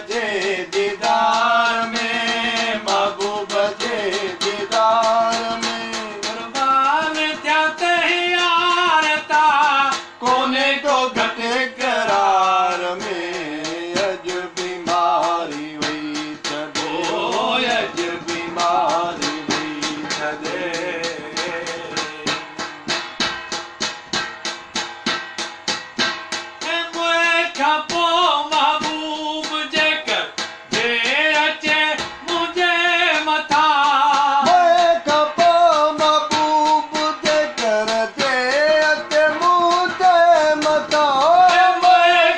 जे दीदार में, महबूब जे दीदार में कुर्बान थिया तैयार ता कोने को घटे करार में। अज बीमारी वही छदे, अज बीमारी वही छदे। खपो महबूब जेकर जे अचे मुझे मथा, खपो महबूब जेकर जे अचे मुझे मथा,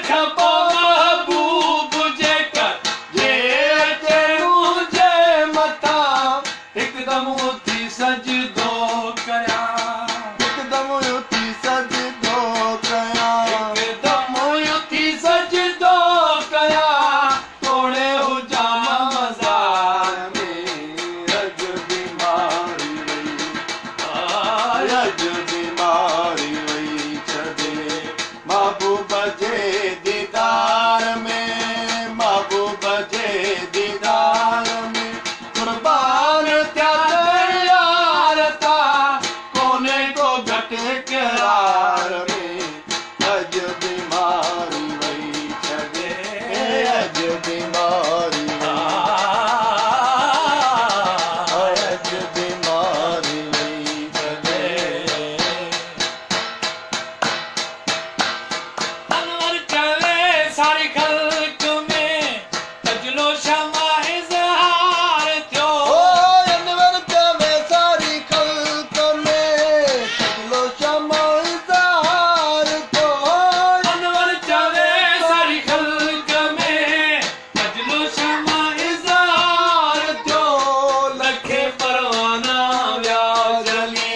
खपो महबूब जेकर जे अचे मुझे मथा। हिकदम उथी सजदो कया, हिकदम उथी सजदो कया, सजदो कया तोड़े हुजा मज़ार में। अज बीमारी वही, अज बीमारी वही छदे महबूब जे दीदार में, महबूब जे दीदार में कुर्बान थिया तैयार ता कोने को घटे करार में। अज बीमारी वही छदे, अज बीमारी अज बीमारी वही छदे। अनवर चले सारी खल्क में तजलो शमा इज़हार थियो, अनवर चले सारी खल्क में तजलो शमा इज़हार थियो। अनवर चले सारी खल्क में तजलो शमा इज़हार थियो। लखे परवाना व्या जली,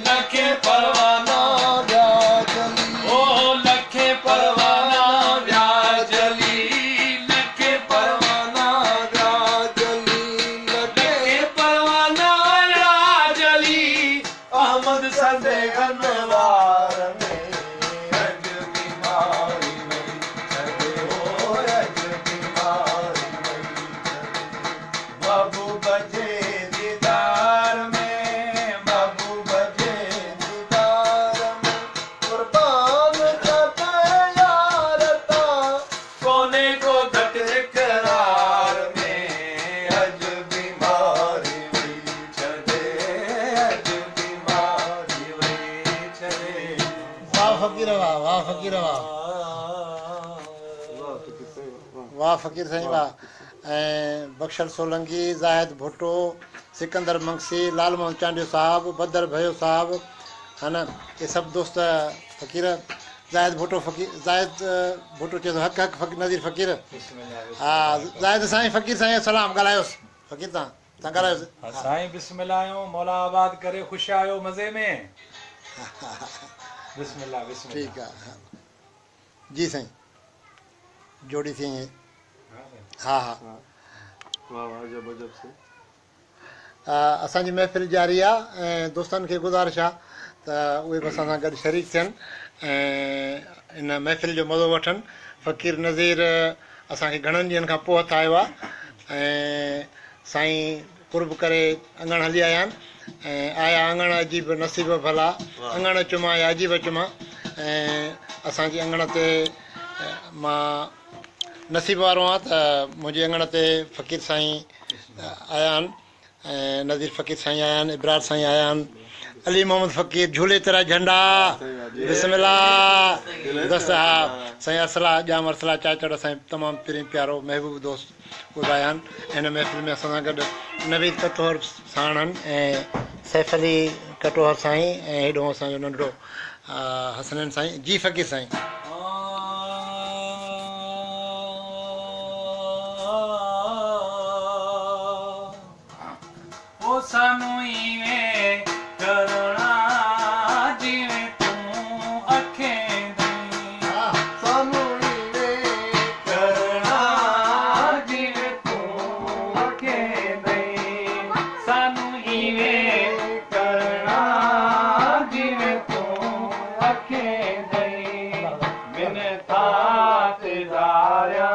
लखे परवाना व्या जली, ओ लखे परवाना व्या जली, लखे परवाना व्या जली, लखे परवाना व्या जली। अहमद सदे अनवार में अज बीमारी वही छदे, ओ अज बीमारी वही छदे महबूब जे दीदार में, महबूब जे दीदार में कुर्बान थिया तैयार ता कोने को घटे करार में। अज बीमारी वही छदे, अज बीमारी वही छदे। वाह फ़कीर वाह, वाह फ़कीर वाह, वाह फ़कीर साईं वाह। ऐं बख्शल सोलंकी, ज़ाहिद भुट्टो, सिकंदर मंगसी, लाल मोहन चांडियो साहब, बदर भयो साहब, है न, ये सभु दोस्त फ़कीर। ज़ाहिद भुट्टो फ़कीर, ज़ाहिद भुट्टो चए थो हक़ हक़ फ़कीर नज़ीर फ़कीर। हा ज़ाहिद साईं फ़कीर साईं सलाम ॻाल्हायोसि फ़कीर तव्हां ॻाल्हायोसि। साईं बिस्मिल्लाह आहियो, मौला आबाद करे ख़ुशि आहियो मज़े में। बिस्मिल्लाह बिस्मिल्लाह। ठीकु आहे जी साईं, जोड़ी थी वई। हा हा असांजी महफ़िल जारी आहे ऐं दोस्तनि खे गुज़ारिश आहे त उहे बि असां सां गॾु शरीक थियनि ऐं इन महफ़िल जो मज़ो वठनि। फ़कीर नज़ीर असांखे घणनि ॾींहंनि खां पोइ हथु आयो आहे ऐं साईं कुर्ब करे अंगण हली आया आहिनि ऐं आया अंगण अजीब नसीब भला, अंगण चुमा या अजीब चुमा। ऐं असांजे अंगण ते मां नसीब वारो आहियां त मुंहिंजे अंगण ते फ़कीर साईं आया आहिनि ऐं नज़ीर फ़कीर साईं आया आहिनि, इब्रार साईं आया आहिनि, अली मोहम्मद फ़कीर, झूले तेरा झंडा, बिस्मिल्लाह दस। हा साईं असला ॼाम अरसला चाचड़ साईं तमामु पहिरीं प्यारो महबूब दोस्त उहे आया आहिनि। हिन महफ़िल में असां सां गॾु नवीद कटोहर साणनि ऐं सैफ अली कटोहर साईं ऐं हेॾो असांजो नंढड़ो हसनैन साईं जी फ़कीर साईं। सानू इवें करना जिवें तू अखें दई, सानू इवें करना जिवें तू अखें दई, सानू इवें करना जिवें तू अखें दई। बिन था ते धारिया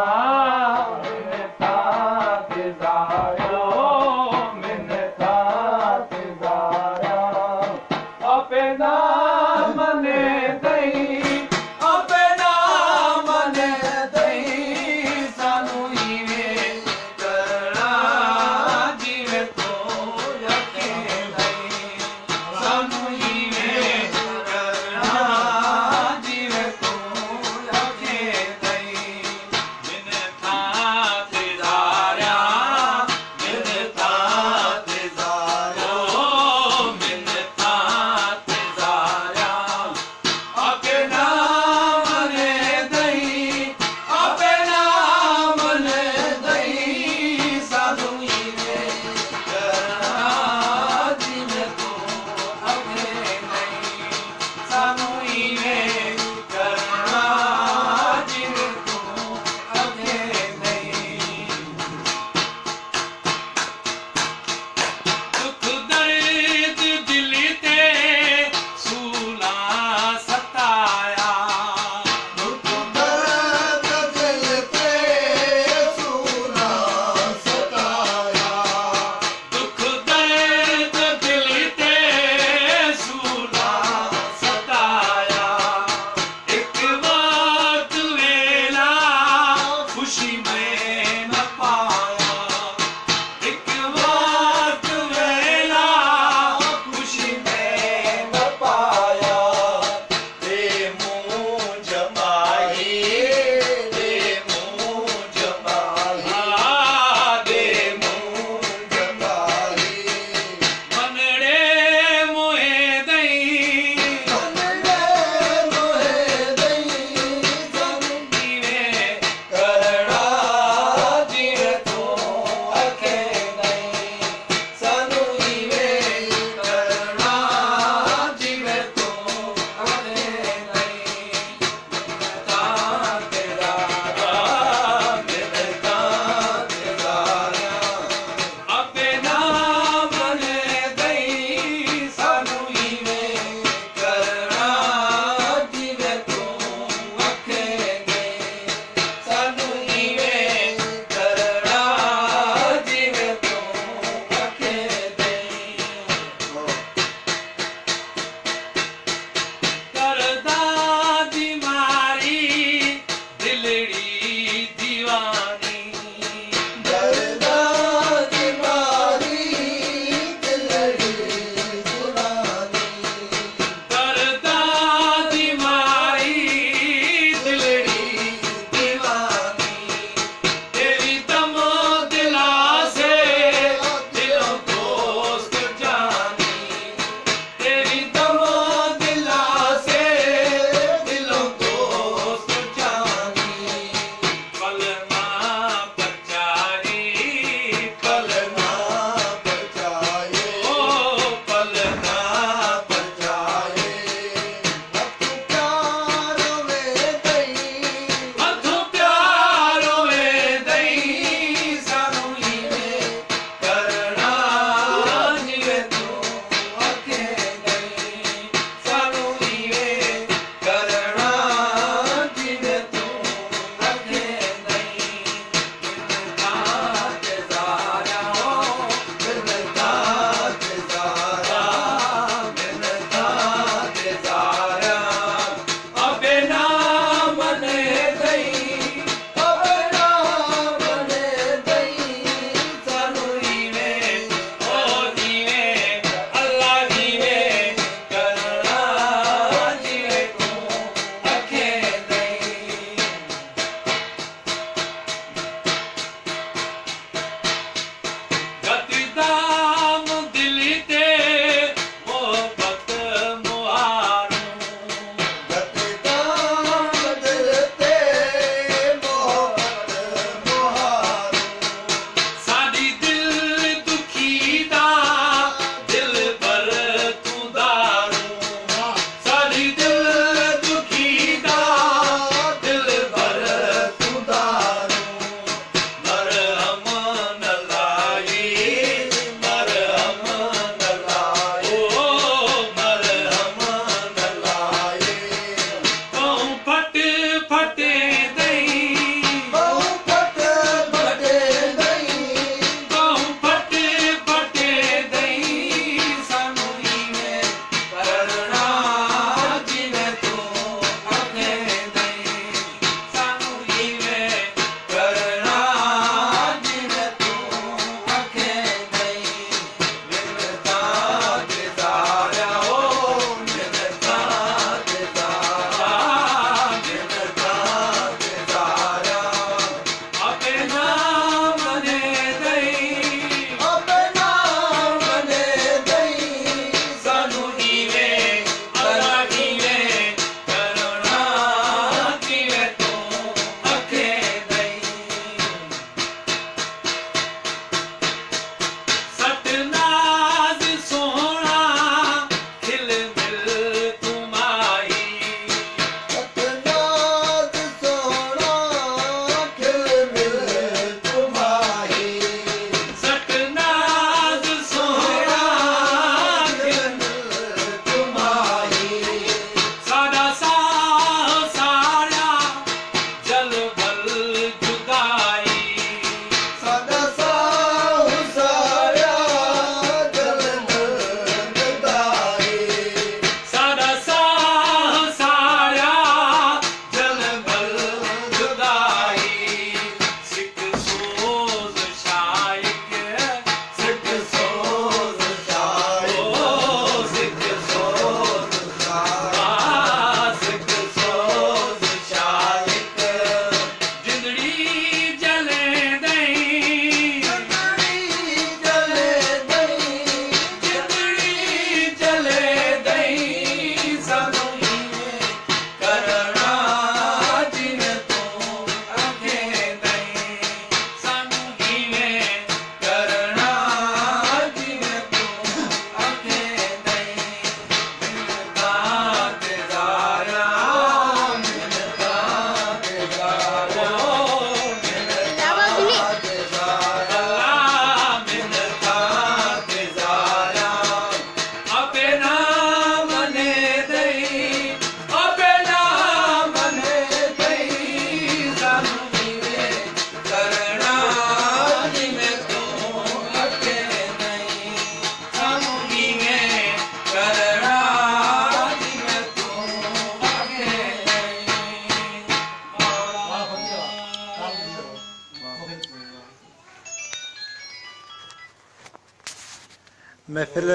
महफ़िल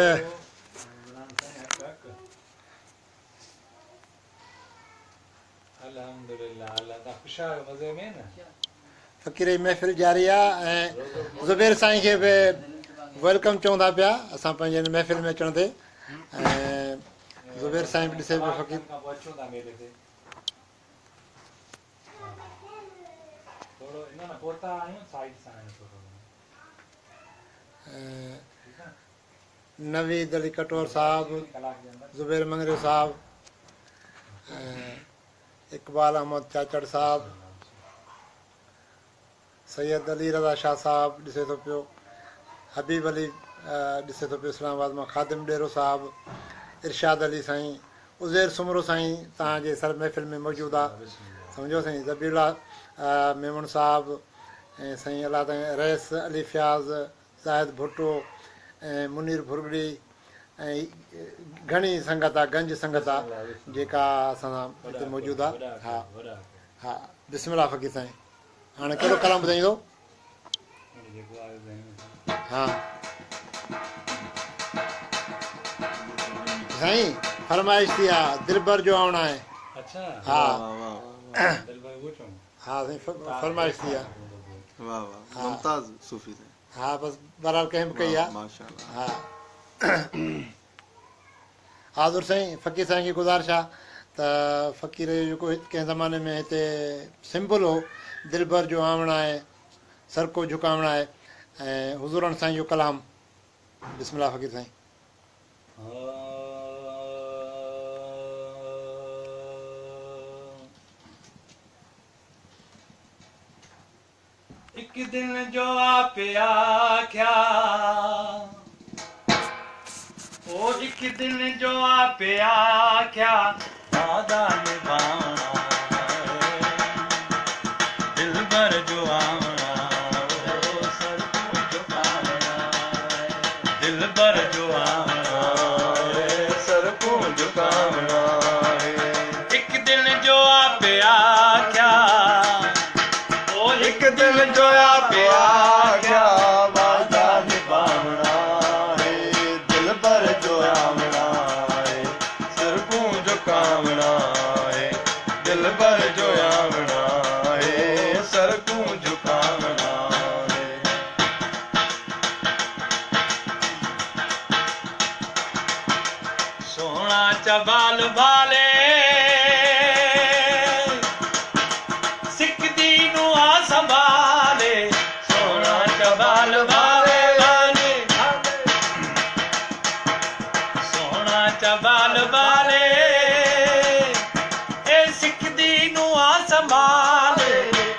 अल्हम्दुलिल्लाह अल्लाह तां ख़ुशि आहियो मज़े में न फ़क़ीर जी महफ़िल जारी आहे ऐं ज़ुबैर साईं खे बि वेलकम चवंदा पिया असां पंहिंजे हिन महफ़िल में अचण ते ऐं ज़ुबैर साईं बि ॾिसे पियो फ़क़ीर खां पोइ अचूं था मेले ते थोरो इन न पहुता आहियूं साइड सां आहियूं थोरो ठीकु आहे नवीद अली कटोर साहब कलाक जे अंदरि ज़ुबैर मंगरे साहब इकबाल अहमद चाचड़ साहब सैयद अली रज़ा शाह साहब ॾिसे थो पियो हबीब अली ॾिसे थो पियो इस्लामाबाद मां ख़ादिम डेरो साहब इरशाद अली साईं उज़ैर सुमरो साईं तव्हांजे सर महफ़िल में मौजूदु आहे सम्झो साईं ज़बीउल्ला मेमन साहब ऐं साईं अला ताईं रईस अली फयाज़ ज़ाहिद भुट्टो ऐं मुनीर भुरगड़ी ऐं घणी संगत आहे गंज संगत आहे जेका असां सां हिते मौजूदु आहे हा हा बिस्मिल्लाह फ़क़ीर साईं हाणे कहिड़ो कलाम ॿुधाईंदो हा साईं फरमाइश थी आहे दिलबर जो आवणा आहे अच्छा हा दिल भाई वो चऊं हा साईं फरमाइश थी आहे वाह वाह मुमताज़ सूफ़ी थे हा बसि बहरहाल कंहिं बि कई आहे माशाअल्लाह हा हाज़ुर साईं फ़क़ीर साईं खे गुज़ारिश आहे त फ़क़ीर जेको कंहिं ज़माने में हिते सिंपल हो दिलबर जो आवणा आहे सर को झुकावणा आहे ऐं हुज़ूरनि साईं जो कलाम बिस्मिल्लाह फ़क़ीर साईं एक दिन जो आप आख्या ओ एक दिन जो आप आख्या वादा निभाना दिलबर जो आवना ओ सर को झुकावना दिलबर जो आवना सर को झुकावना एक दिन जो आप आख्या एक दिन जो आप आख्या वादा निभावना है दिल पर जो आवना है सर को झुकावना है दिल पर जो आवना है सर को झुकावना है सोना चबाल भाले संभाले सोना चबाल भाले सोना चबाल भाले ए सिख दी नू आ संभाले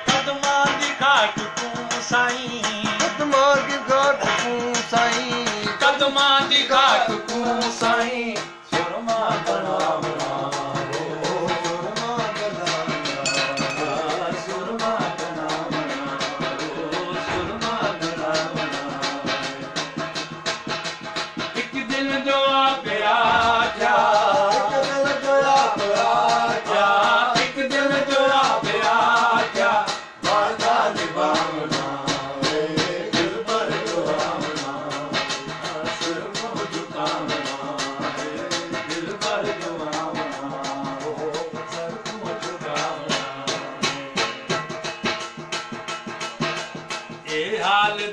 कदमां दी घाट तू साईं कदमां की घाट तू साईं कदमां दी घाट तू साईं सुरमा बनावना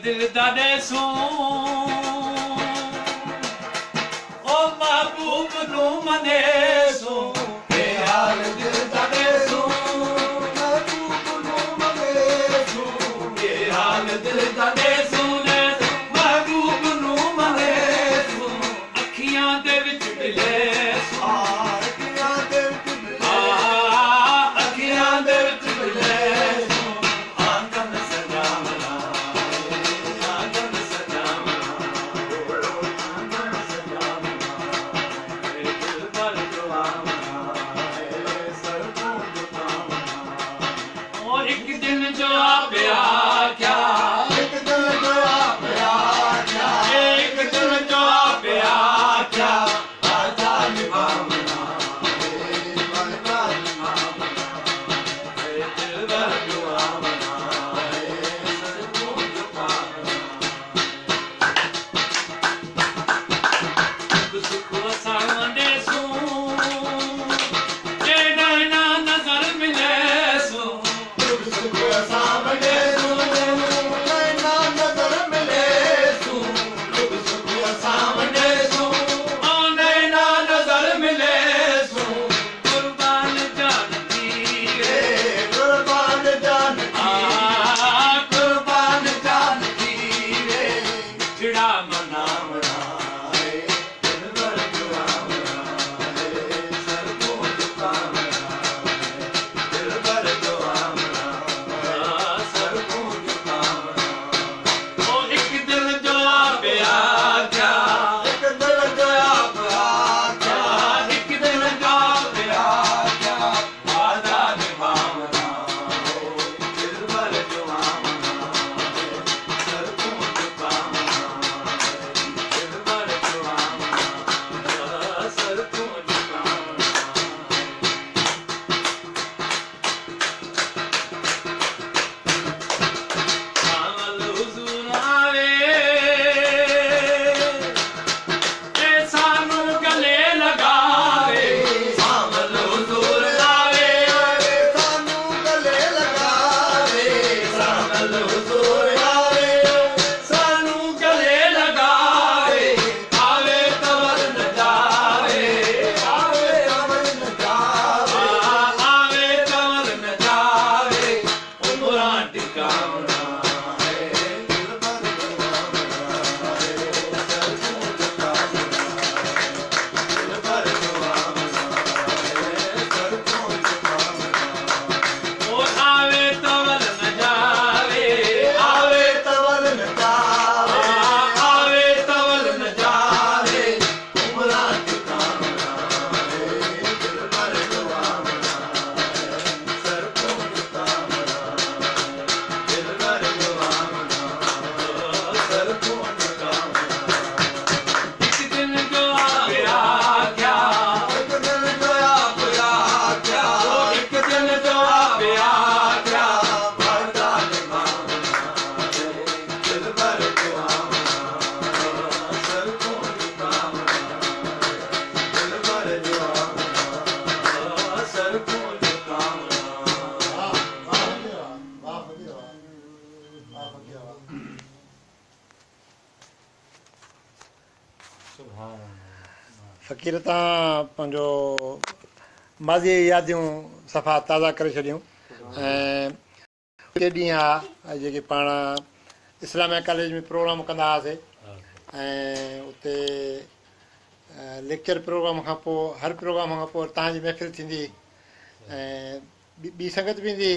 दिल दा देसू ओ महबूब नू मनेसू ए हाल दिल दा देसू महबूब नू मनेसू ए हाल दिल दा देसू ने महबूब नू मनेसू अखियां दे विच बिलेसू अखियां दे विच बिलेसू आंगन सजावना दिल पर जो अल हुजूर आवे सानू गले लगावे आवे तवर न जावे आवे तवर न जावे आवे तवर न जावे उमरा टिकावना है दिल भर दुआवना है सर को झुकावना दिल भर दुआवना है सर को झुकावना ओ आवे तवर न जावे आवे तवर न जावे आवे तवर न जावे उमरा टिकावना है दिल भर दुआवना है सर को झुकावना दिल भर दुआवना सर को झुकावना एक दिन जो आया क्या एक दिन जो आया क्या एक दिन जो आया क्या वादा निभावना है दिल भर दुआवना सर को झुकावना दिल भर दुआवना सर को झुकावना फ़क़ीर तव्हां पंहिंजो माज़ी जी यादियूं सफ़ा ताज़ा करे छॾियूं ऐं के ॾींहं आहे जेके पाण इस्लामिया कॉलेज में प्रोग्राम कंदा हुआसीं ऐं उते लेक्चर प्रोग्राम खां पोइ हर प्रोग्राम खां पोइ तव्हांजी महफ़िल थींदी ऐं ॿी संगत बि ईंदी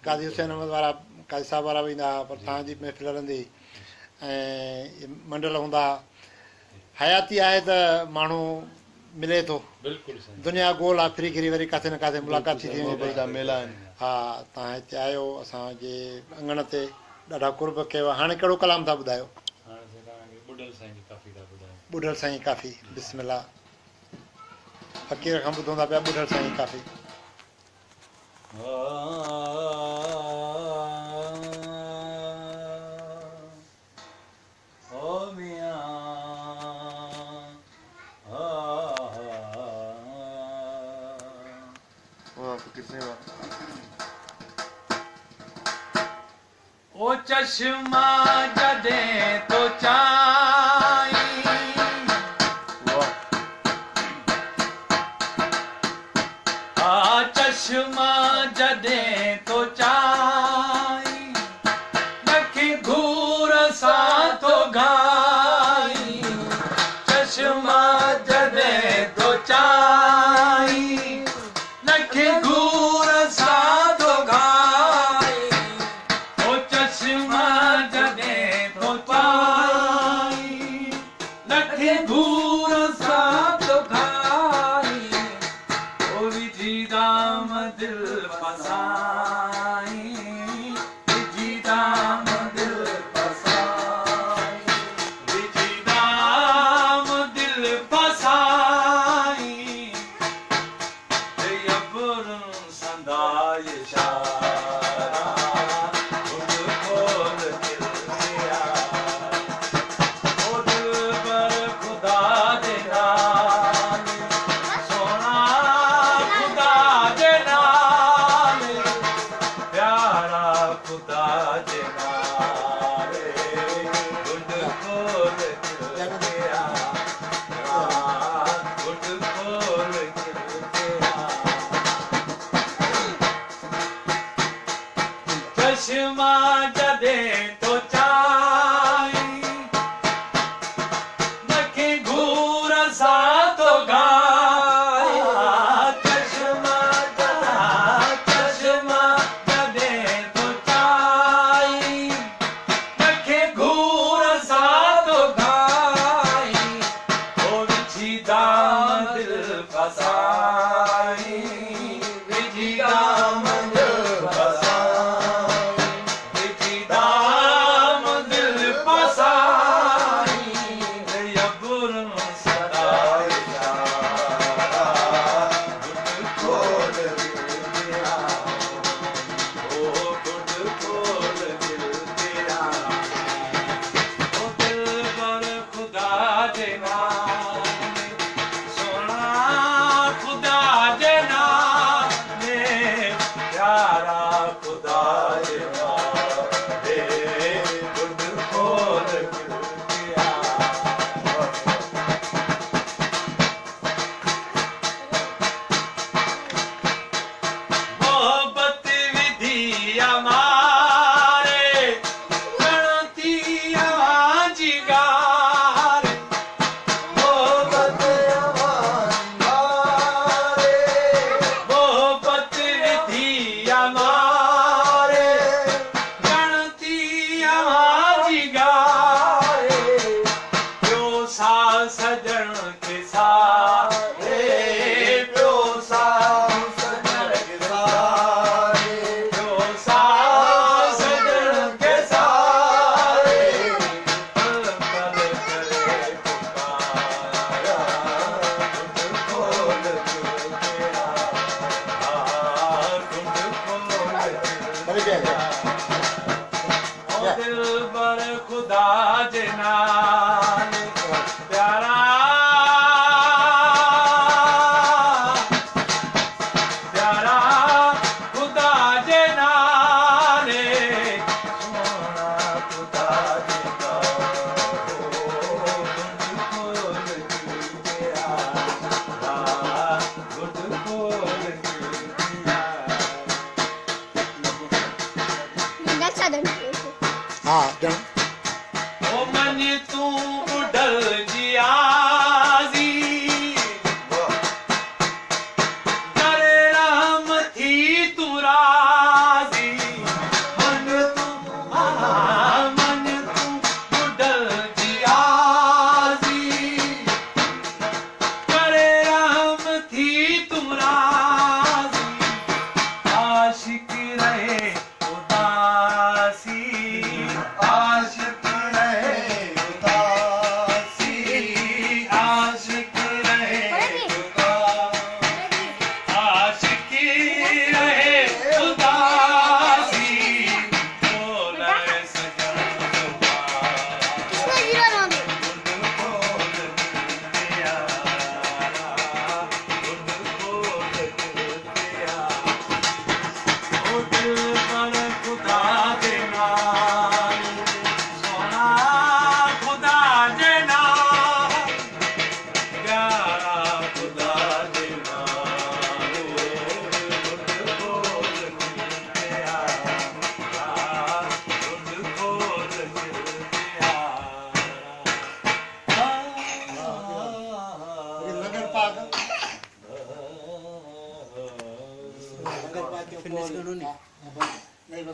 काज़ी हुसैन अहमद वारा काज़ी साहिब वारा बि ईंदा पर तव्हांजी महफ़िल हलंदी ऐं मंडल हूंदा हयाती आहे त माण्हू मिले थो बिल्कुलु साईं दुनिया गोल आहे फिरी फिरी वरी किथे न किथे मुलाक़ात थी वञे पई जा मेला आहिनि हा तव्हां हिते आयो असांजे अंगण ते ॾाढा कुर्ब कयो हाणे कहिड़ो कलाम था ॿुधायो हाणे असां तव्हांखे ॿुॾल साईं जी काफ़ी था ॿुधायूं ॿुॾल साईं काफ़ी बिस्मिल्लाह फ़क़ीर खां ॿुधूं था पिया ॿुॾल साईं काफ़ी ओ मियां वाह फ़क़ीर साईं वाह ओ चश्मा जॾहिं तो चाई वाह आ चश्मा जॾहिं तो चाई नखी घूर सां तो घाई चश्मा जॾहिं तो चाई नखी घूर सां तो घाई ओ चश्मा जॾहिं तो चाई नखी घूर सां तो घाई ओ विझी दाम दिल फसाई विझी दाम दिल फसाई विझी दाम दिल फसाई अबुर संदाय शारा खुद खोल दिल दिया ओ दिल पर खुदा दे नाल सोना खुदा दे नाल प्यारा खुदा दे नाल खुद खोल दिल दिया खुद खोल दिल दिया चश्मा जॾहिं तो चाई नखी घूर सां तो घाई चश्मा जॾहिं तो चाई नखी घूर सां तो घाई दिल बर खुदा जे नाले प्यारा प्यारा खुदा जे नाले सोना खुदा जे हा ॼण ओ मन तू बुढ़ल जिया